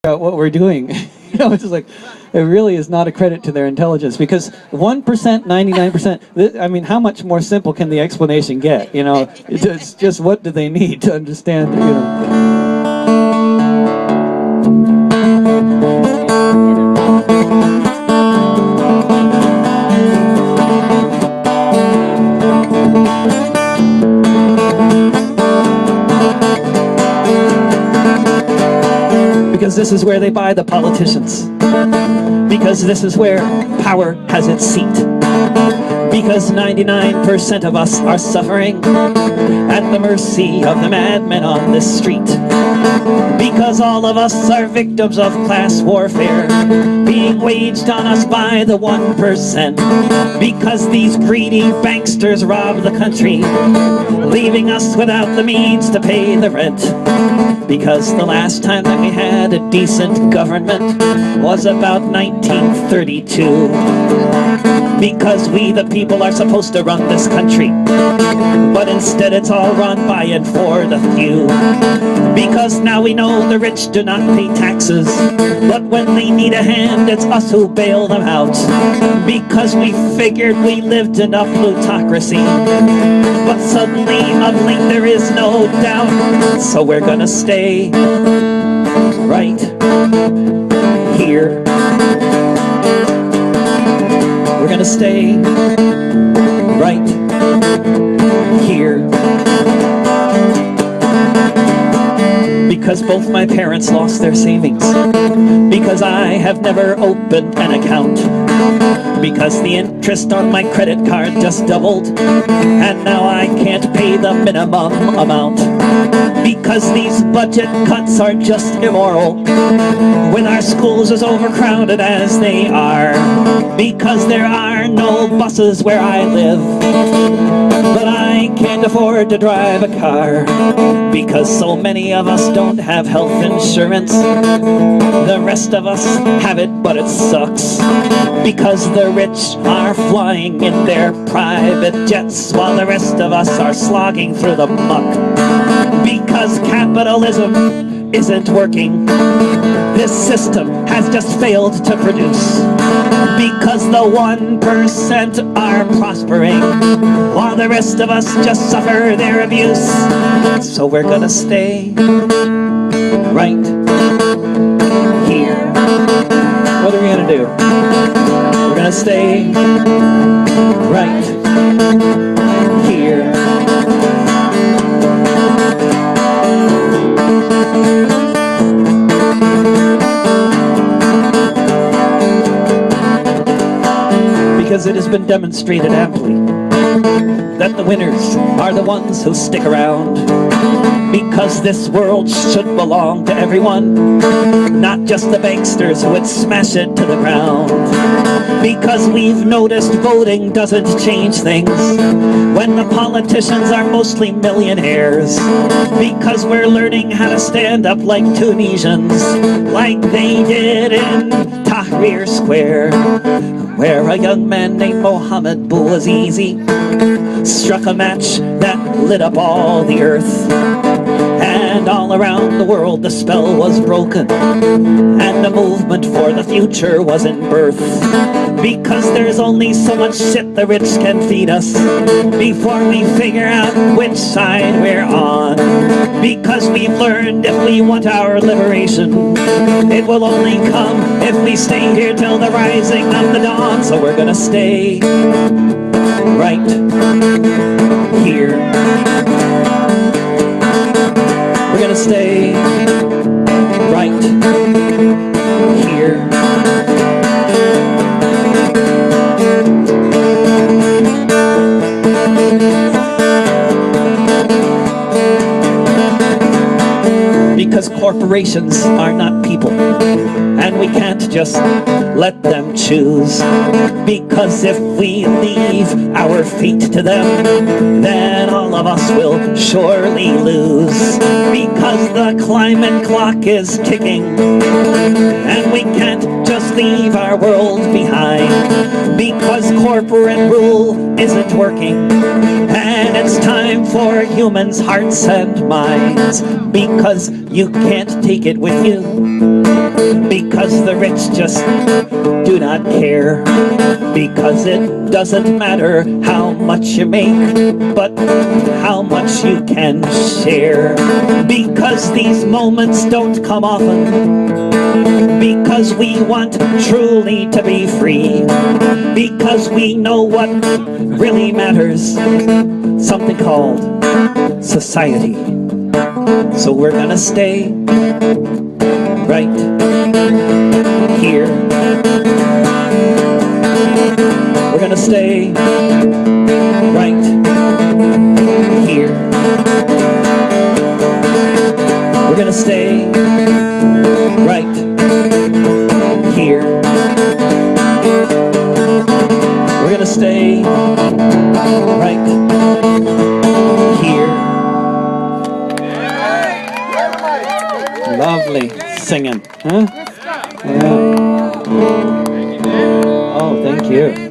out what we're doing. It's just like, it really is not a credit to their intelligence, because 1%, 99%, I mean, how much more simple can the explanation get? It's just, what do they need to understand, Because this is where they buy the politicians. Because this is where power has its seat. Because 99% of us are suffering at the mercy of the madmen on this street. Because all of us are victims of class warfare being waged on us by the 1%. Because these greedy banksters rob the country, leaving us without the means to pay the rent. Because the last time that we had a decent government was about 1932. Because we the people are supposed to run this country, but instead it's all run by and for the few. Because now we know the rich do not pay taxes, but when they need a hand, it's us who bail them out. Because we figured we lived in a plutocracy, but suddenly of late there is no doubt. So we're gonna stay right here. We're gonna stay right here. Because both my parents lost their savings. Because I have never opened an account. Because the interest on my credit card just doubled, and now I can't pay the minimum amount. Because these budget cuts are just immoral, with our schools as overcrowded as they are. Because there are no buses where I live, but I can't afford to drive a car. Because so many of us don't have health insurance. The rest of us have it, but it sucks. Because the rich are flying in their private jets, while the rest of us are slogging through the muck. Because capitalism isn't working. This system has just failed to produce. Because the 1% are prospering, while the rest of us just suffer their abuse. So we're gonna stay right here. What are we gonna do? We're gonna stay right here. Because it has been demonstrated amply that the winners are the ones who stick around. Because this world should belong to everyone, not just the banksters who would smash it to the ground. Because we've noticed voting doesn't change things when the politicians are mostly millionaires. Because we're learning how to stand up like Tunisians, like they did in Tahrir Square, where a young man named Mohammed Bouazizi struck a match that lit up all the earth. And all around the world the spell was broken, and the movement for the future was in birth. Because there's only so much shit the rich can feed us before we figure out which side we're on. Because we've learned if we want our liberation, it will only come if we stay here till the rising of the dawn. So we're gonna stay right here. We're gonna stay right here. Because corporations are not people, and we can't just let them choose. Because if we leave our fate to them, then all of us will surely lose. Because the climate clock is ticking, and we can't just leave our world behind. Because corporate rule isn't working, and it's time for humans' hearts and minds. Because you can't take it with you. because the rich just do not care, because it doesn't matter how much you make, but how much you can share, because these moments don't come often, because we want truly to be free, because we know what really matters, something called society. So we're gonna stay right here. We're gonna stay right here. We're gonna stay right here. We're gonna stay right here. Lovely singing, huh? Yeah. Oh, thank you.